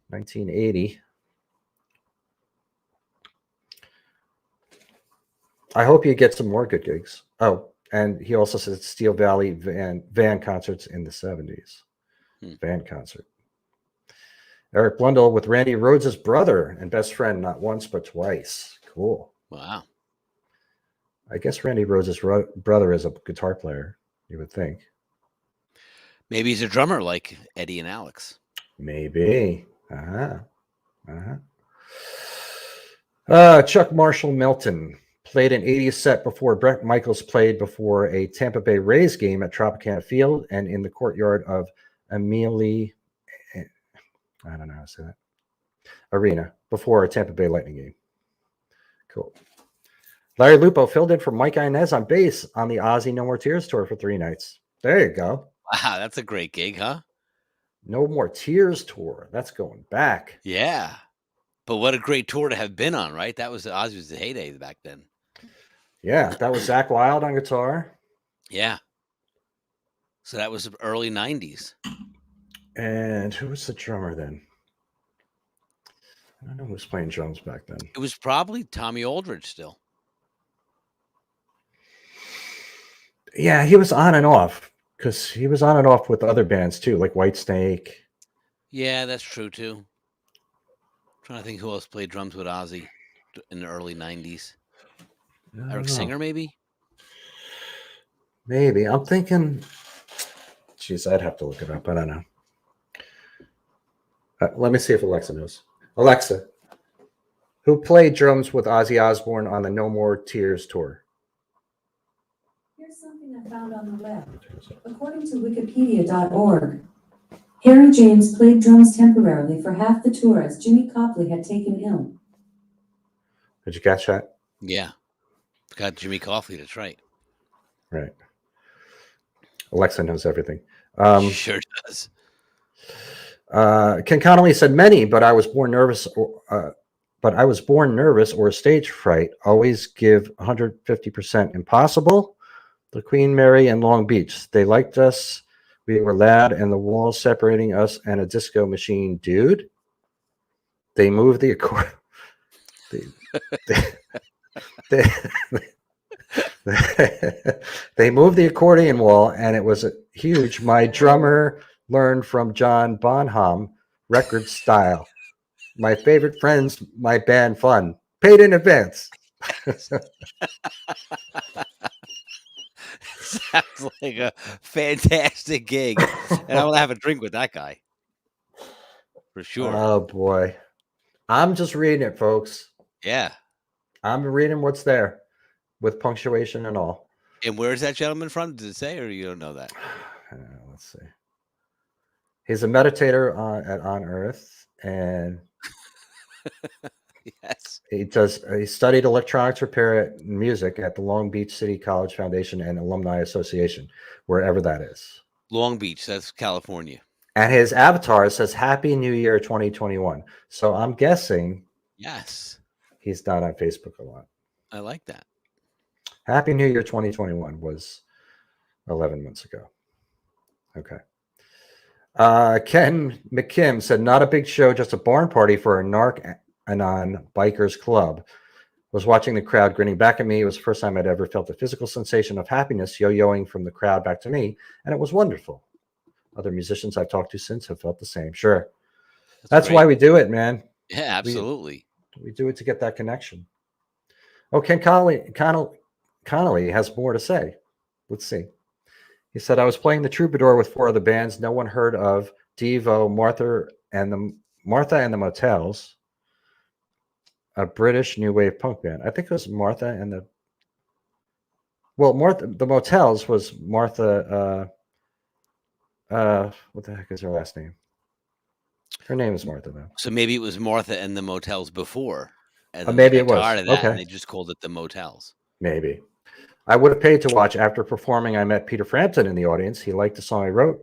1980. I hope you get some more good gigs. Oh, and he also said Steel Valley Van concerts in the 70s. Van concert. Eric Blundell with Randy Rhodes' brother and best friend, not once but twice. Cool. Wow. I guess Randy Rhodes' brother is a guitar player, you would think. Maybe he's a drummer like Eddie and Alex. Maybe. Chuck Marshall Melton played an 80s set before Bret Michaels played before a Tampa Bay Rays game at Tropicana Field and in the courtyard of Amelie, I don't know how to say that, Arena before a Tampa Bay Lightning game. Cool. Larry Lupo filled in for Mike Inez on bass on the Ozzy No More Tears tour for 3 nights. There you go. Wow, that's a great gig, huh? No More Tears tour. That's going back. Yeah. But what a great tour to have been on, right? That was Ozzy's heyday back then. Yeah, that was Zakk Wylde on guitar. Yeah. So that was the early 90s. And who was the drummer then? I don't know who was playing drums back then. It was probably Tommy Aldridge still. Yeah, he was on and off because he was on and off with other bands too, like Whitesnake. Yeah, that's true too. I'm trying to think who else played drums with Ozzy in the early 90s. Eric Singer, maybe? Maybe. I'm thinking, geez, I'd have to look it up. I don't know. Let me see if Alexa knows. Alexa, who played drums with Ozzy Osbourne on the No More Tears tour? Here's something I found on the web. According to Wikipedia.org, Harry James played drums temporarily for half the tour as Jimmy Copley had taken ill. Did you catch that? Yeah. Got Jimmy Copley, that's right. Right. Alexa knows everything. Sure does. Ken Connolly said many, but I was born nervous. Or stage fright. Always give 150%. Impossible. The Queen Mary and Long Beach. They liked us. We were loud, and the walls separating us and a disco machine, dude. They moved the accordion. They moved the accordion wall, and it was huge. My drummer learned from John Bonham, record style. My favorite friends, my band fun. Paid in advance. Sounds like a fantastic gig. And I want to have a drink with that guy. For sure. Oh, boy. I'm just reading it, folks. Yeah. I'm reading what's there with punctuation and all. And where's that gentleman from? Does it say, or you don't know that? Let's see. He's a meditator on Earth, and yes, he studied electronics repair and music at the Long Beach City College Foundation and Alumni Association, wherever that is. Long Beach, that's California. And his avatar says Happy New Year 2021. So I'm guessing yes, he's not on Facebook a lot. I like that. Happy New Year 2021 was 11 months ago. Okay. Ken McKim said, not a big show, just a barn party for a Narc Anon Bikers Club. Was watching the crowd grinning back at me. It was the first time I'd ever felt a physical sensation of happiness yo-yoing from the crowd back to me, and it was wonderful. Other musicians I've talked to since have felt the same. Sure. That's why we do it, man. Yeah, absolutely. We do it to get that connection. Oh, Ken Connolly Connolly has more to say. Let's see. He said, I was playing the Troubadour with 4 other bands no one heard of: Devo, Martha and the Motels, a British new wave punk band. I think it was Martha and the Motels was Martha. What the heck is her last name? Her name is Martha, though. So maybe it was Martha and the Motels before, and then Maybe they it got was. tired of that, Okay. and they just called it the Motels. Maybe. I would have paid to watch. After performing, I met Peter Frampton in the audience. He liked the song I wrote.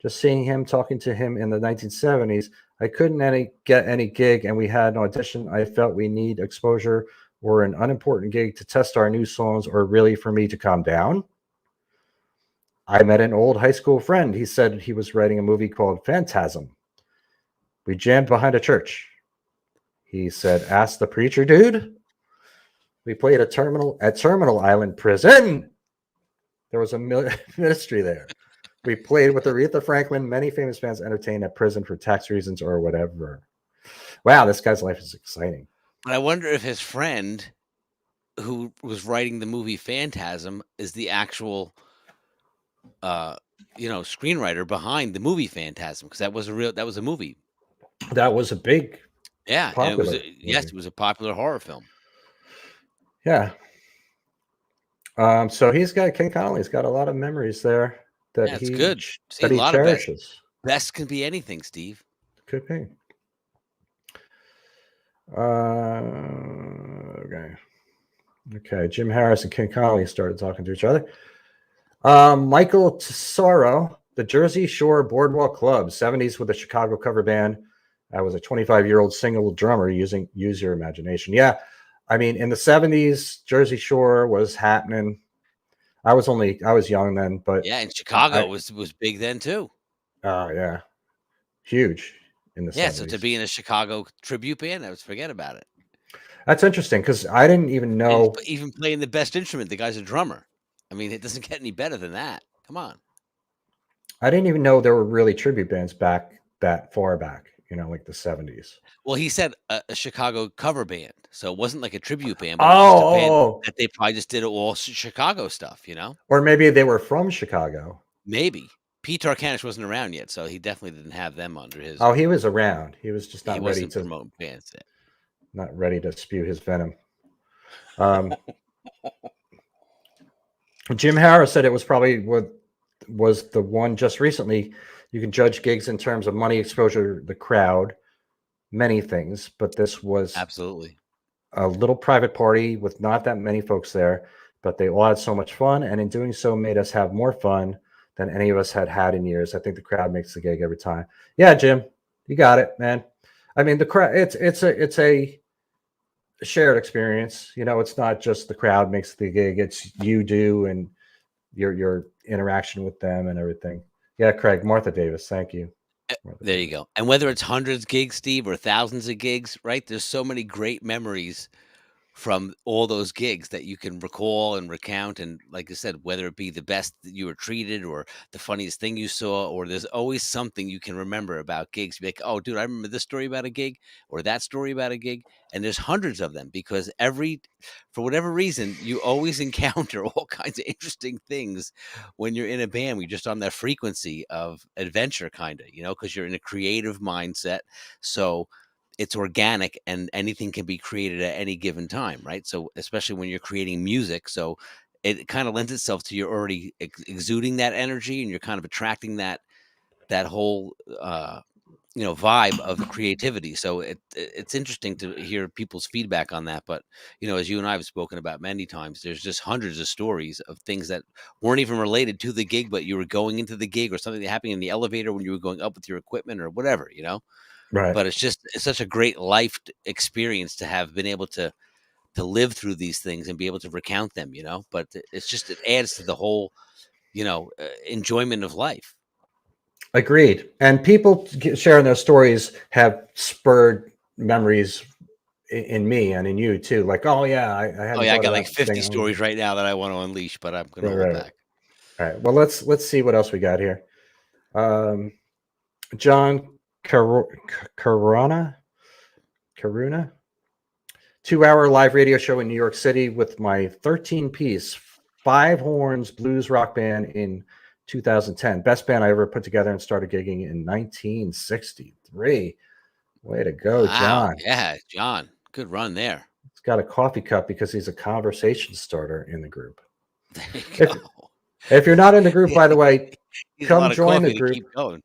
Just seeing him, talking to him in the 1970s, I couldn't get any gig, and we had an audition. I felt we need exposure or an unimportant gig to test our new songs, or really for me to calm down. I met an old high school friend. He said he was writing a movie called Phantasm. We jammed behind a church. He said, ask the preacher, dude. We played at Terminal Island Prison. There was a ministry there. We played with Aretha Franklin. Many famous fans entertained at prison for tax reasons or whatever. Wow, this guy's life is exciting. But I wonder if his friend who was writing the movie Phantasm is the actual screenwriter behind the movie Phantasm, because that was a movie. That was a big, yeah, and it was movie. it was a popular horror film. Yeah. So Ken Connolly's got a lot of memories there that he good. that he cherishes. Best can be anything, Steve. Could be. Okay. Jim Harris and Ken Connolly started talking to each other. Michael Tesoro, the Jersey Shore Boardwalk Club, 70s with a Chicago cover band. I was a 25-year-old single drummer. Use your imagination. Yeah, I mean, in the 70s, Jersey Shore was happening. I was young then, but yeah, and Chicago was big then too. Oh yeah, huge in the 70s. So to be in a Chicago tribute band, forget about it. That's interesting, because I didn't even know. And even playing the best instrument, the guy's a drummer. I mean, it doesn't get any better than that. Come on. I didn't even know there were really tribute bands that far back, like the 70s. Well, he said a Chicago cover band. So it wasn't like a tribute band, but it was just a band that they probably just did all Chicago stuff, Or maybe they were from Chicago. Maybe. Pete Tarkanis wasn't around yet, so he definitely didn't have them under his. Oh, he was around. He was just not ready to promote bands yet. Not ready to spew his venom. Jim Harris said it was probably what was the one just recently. You can judge gigs in terms of money, exposure, the crowd, many things, but this was absolutely a little private party with not that many folks there, but they all had so much fun, and in doing so made us have more fun than any of us had in years. I think the crowd makes the gig every time. Yeah, Jim, you got it, man. I mean, the crowd, it's a shared experience. It's not just the crowd makes the gig, it's you do and your interaction with them and everything. Yeah, Craig, Martha Davis, thank you. There you go. And whether it's hundreds of gigs, Steve, or thousands of gigs, right? There's so many great memories from all those gigs that you can recall and recount. And like I said, whether it be the best that you were treated or the funniest thing you saw, or there's always something you can remember about gigs. Be like, oh, dude, I remember this story about a gig or that story about a gig. And there's hundreds of them, because for whatever reason, you always encounter all kinds of interesting things when you're in a band. We're just on that frequency of adventure, kind of, because you're in a creative mindset. So it's organic, and anything can be created at any given time, right? So especially when you're creating music, so it kind of lends itself to you're already exuding that energy, and you're kind of attracting that whole vibe of the creativity. So it's interesting to hear people's feedback on that. But as you and I have spoken about many times, there's just hundreds of stories of things that weren't even related to the gig, but you were going into the gig, or something that happened in the elevator when you were going up with your equipment or whatever, Right. But it's such a great life experience to have been able to live through these things and be able to recount them, But it adds to the whole, enjoyment of life. Agreed. And people sharing their stories have spurred memories in me and in you too. Like, oh yeah, I got like 50 stories right now that I want to unleash, but I'm going to hold back. All right. Well, let's see what else we got here. John Karuna. 2-hour live radio show in New York City with my 13-piece, 5 horns blues rock band in 2010. Best band I ever put together, and started gigging in 1963. Way to go, Wow. John. Yeah, John. Good run there. He's got a coffee cup because he's a conversation starter in the group. There you go. If you're not in the group, by the way, He's a come lot of join the coffee to group. keep going.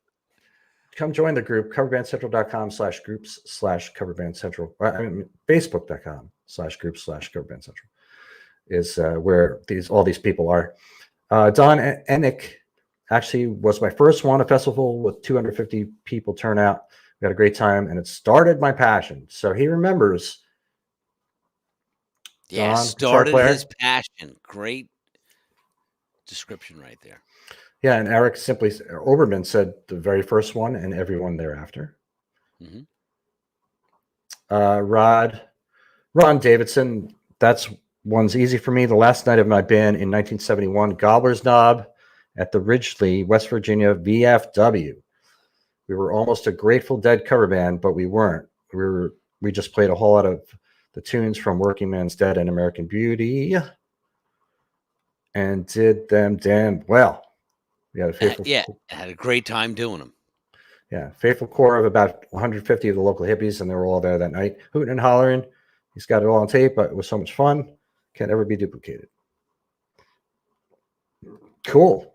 Come join the group, coverbandcentral.com/groups/coverbandcentral. I mean, facebook.com/groups/coverbandcentral is where all these people are. Don Enick actually was my first one, a festival with 250 people turn out. We had a great time, and it started my passion. So he remembers. Yeah, Don, started his passion. Great description right there. Yeah, and Eric Oberman said the very first one and everyone thereafter. Mm-hmm. Ron Davidson, that's one's easy for me. The last night of my band in 1971, Gobbler's Knob at the Ridgely, West Virginia VFW. We were almost a Grateful Dead cover band, but we weren't. We just played a whole lot of the tunes from Working Man's Dead and American Beauty, and did them damn well. We had a faithful, had a great time doing them. Yeah, faithful core of about 150 of the local hippies, and they were all there that night, hooting and hollering. He's got it all on tape, but it was so much fun. Can't ever be duplicated. Cool.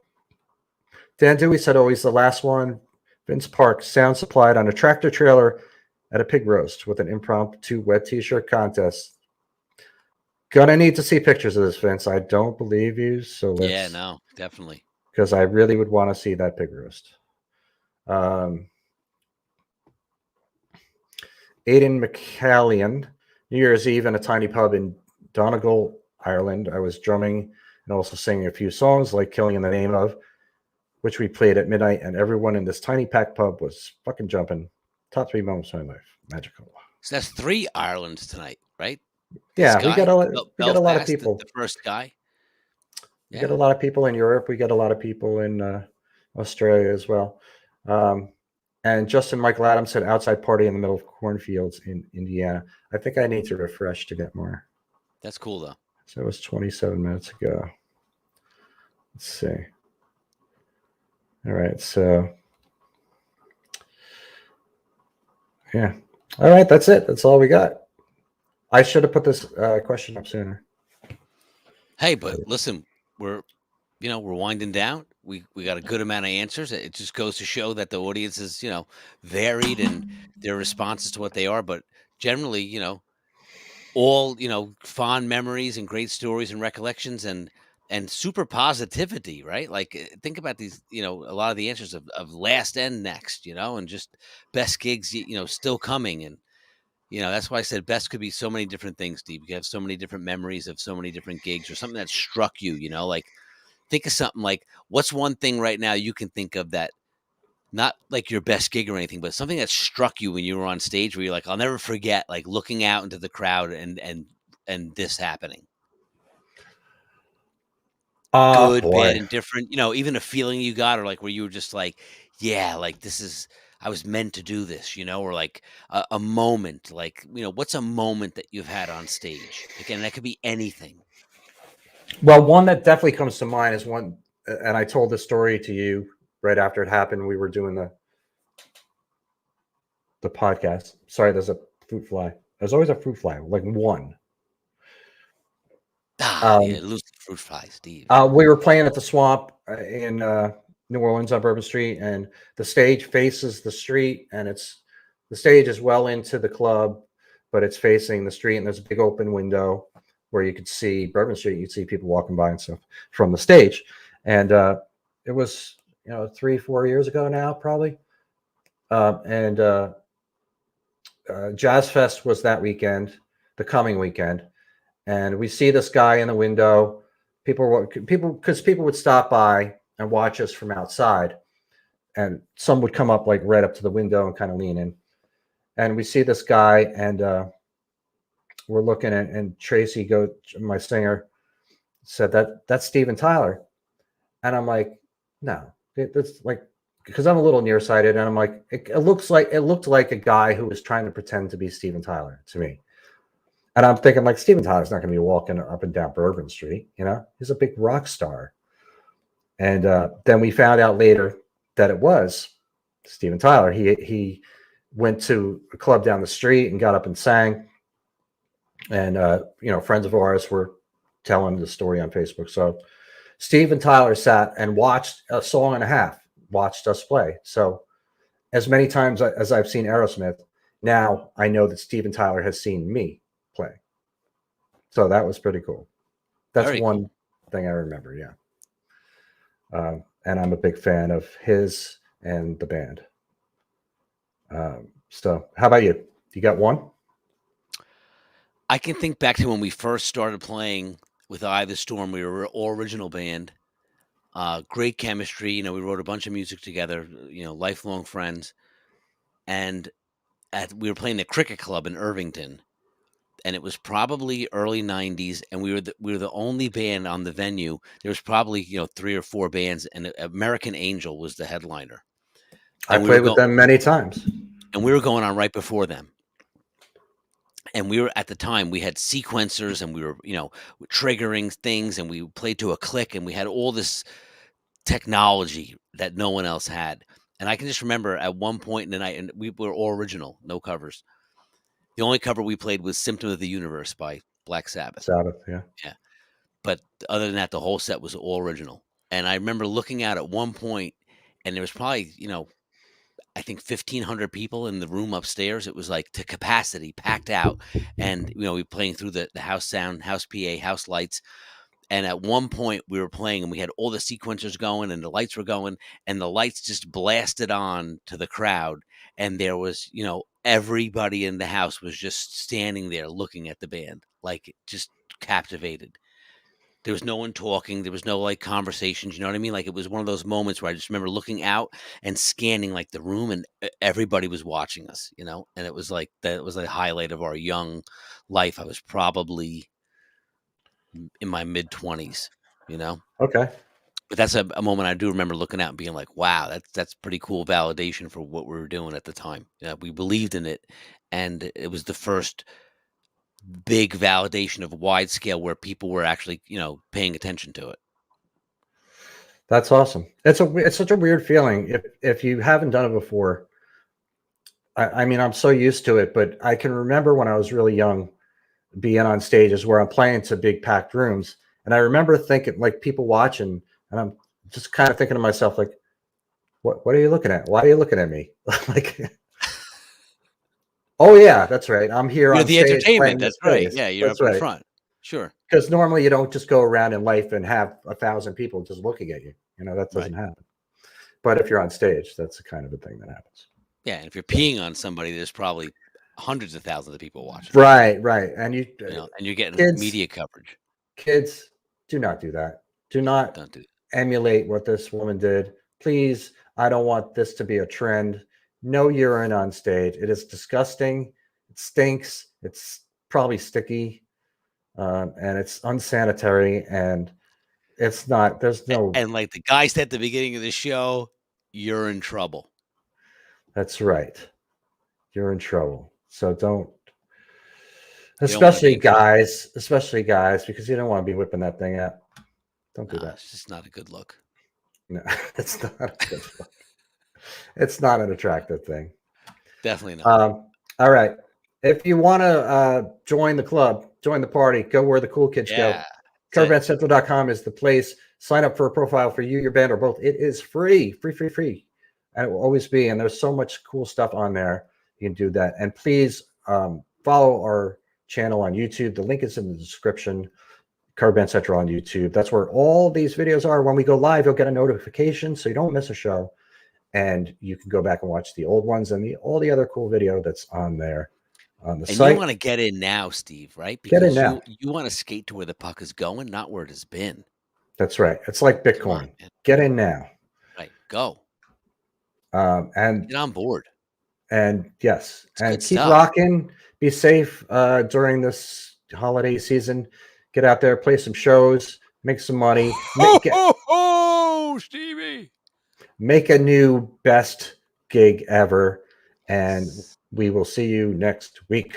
Dan Dewey said, always the last one. Vince Park, sound supplied on a tractor trailer at a pig roast with an impromptu wet t-shirt contest. Gonna need to see pictures of this, Vince. I don't believe you, so let's. Yeah, no, definitely. Because I really would want to see that pig roast. Aidan McCallion, New Year's Eve in a tiny pub in Donegal, Ireland. I was drumming and also singing a few songs like Killing in the Name of, which we played at midnight, and everyone in this tiny packed pub was fucking jumping. Top 3 moments of my life. Magical. So that's 3 Irelands tonight, right? Yeah, we got a lot of people. The first guy. We get a lot of people in Europe. We get a lot of people in Australia as well. And Justin Michael Adams said outside party in the middle of cornfields in Indiana. I think I need to refresh to get more. That's cool, though. So it was 27 minutes ago. Let's see. All right. So, yeah. All right. That's it. That's all we got. I should have put this question up sooner. Hey, but listen, we're winding down. We got a good amount of answers. It just goes to show that the audience is, varied in their responses to what they are. But generally, all, fond memories and great stories and recollections and super positivity, right? Like, think about these, a lot of the answers of last and next, and just best gigs, still coming. And, that's why I said best could be so many different things, Steve. You have so many different memories of so many different gigs or something that struck you, like, think of something like, what's one thing right now you can think of that, not like your best gig or anything, but something that struck you when you were on stage where you're like, I'll never forget, like looking out into the crowd and this happening. Good, bad, and different, even a feeling you got, or like where you were just like, yeah, like I was meant to do this, or like a moment, like, what's a moment that you've had on stage? Again, that could be anything. Well, one that definitely comes to mind is one, and I told this story to you right after it happened. We were doing the podcast. Sorry, there's a fruit fly. There's always a fruit fly, like one. Yeah, lose the fruit fly, Steve. We were playing at the Swamp in New Orleans on Bourbon Street, and the stage faces the street, and the stage is well into the club, but it's facing the street, and there's a big open window where you could see Bourbon Street. You'd see people walking by and stuff from the stage. And it was, 3-4 years ago now, probably. Jazz Fest was that weekend, the coming weekend. And we see this guy in the window. People would stop by and watch us from outside. And some would come up like right up to the window and kind of lean in. And we see this guy, and we're looking at, and Tracy, my singer, said that's Steven Tyler. And I'm like, no, it's like, because I'm a little nearsighted, and I'm like, it looked like a guy who was trying to pretend to be Steven Tyler to me. And I'm thinking, like, Steven Tyler's not going to be walking up and down Bourbon Street. He's a big rock star. And then we found out later that it was Steven Tyler. He went to a club down the street and got up and sang. And friends of ours were telling the story on Facebook. So Steven Tyler sat and watched a song and a half, watched us play. So as many times as I've seen Aerosmith, now I know that Steven Tyler has seen me play. So that was pretty cool. That's Very one thing I remember. Yeah. And I'm a big fan of his and the band. So how about you? You got one? I can think back to when we first started playing with Eye of the Storm. We were an all original band. Great chemistry. We wrote a bunch of music together, lifelong friends. And we were playing the Cricket Club in Irvington. And it was probably early 90s. And we were the only band on the venue. There was probably, 3 or 4 bands. And American Angel was the headliner. I played with them many times. And we were going on right before them. And we were, at the time, we had sequencers and we were, triggering things, and we played to a click, and we had all this technology that no one else had. And I can just remember at one point in the night, and we were all original, no covers. The only cover we played was Symptom of the Universe by Black Sabbath. Yeah. Yeah. But other than that, the whole set was all original. And I remember looking out at one point, and there was probably, I think 1,500 people in the room upstairs. It was like to capacity, packed out. And, we were playing through the house sound, house PA, house lights. And at one point we were playing and we had all the sequencers going and the lights were going, and the lights just blasted on to the crowd. And there was, everybody in the house was just standing there looking at the band, like just captivated. There was no one talking. There was no like conversations. You know what I mean? Like, it was one of those moments where I just remember looking out and scanning like the room, and everybody was watching us, and it was like, that was a highlight of our young life. I was probably in my mid-20s, Okay. but that's a moment I do remember looking out and being like, wow, that's pretty cool validation for what we were doing at the time. We believed in it, and it was the first big validation of wide scale where people were actually, paying attention to it. That's awesome. It's such a weird feeling if you haven't done it before. I mean, I'm so used to it, but I can remember when I was really young being on stages where I'm playing to big packed rooms, and I remember thinking, like, people watching, and I'm just kind of thinking to myself, like, what are you looking at? Why are you looking at me? Like, oh yeah, that's right. I'm here You're on the stage entertainment. That's right. space. Yeah, you're That's up in right. front. Sure. Because normally you don't just go around in life and have 1,000 people just looking at you. That doesn't happen. But if you're on stage, that's the kind of a thing that happens. Yeah, and if you're peeing on somebody, there's probably hundreds of thousands of people watching. Right. And and you're getting media coverage. Kids, do not do that. Don't do that. Emulate what this woman did. Please, I don't want this to be a trend. No urine on stage. It is disgusting. It stinks. It's probably sticky. And it's unsanitary, and it's not, there's no. And like the guy said at the beginning of the show, you're in trouble. That's right. You're in trouble. So don't, especially guys, because you don't want to be whipping that thing out. Don't do that. It's just not a good look. No, it's not a good look. It's not an attractive thing. Definitely not. All right. If you want to join the club, join the party, go where the cool kids go. CoverBandCentral.com is the place. Sign up for a profile for you, your band, or both. It is free. And it will always be. And there's so much cool stuff on there. You can do that. And please follow our channel on YouTube. The link is in the description. Cover Band Central on YouTube. That's where all these videos are. When we go live, you'll get a notification so you don't miss a show. And you can go back and watch the old ones and all the other cool video that's on there on the site. You want to get in now, Steve, right? Because get in now. You want to skate to where the puck is going, not where it has been. That's right. It's like Bitcoin. Get in now. Right. Go. And get on board. And yes, and keep rocking. Be safe during this holiday season. Get out there, play some shows, make some money. Stevie! Make a new best gig ever, and we will see you next week.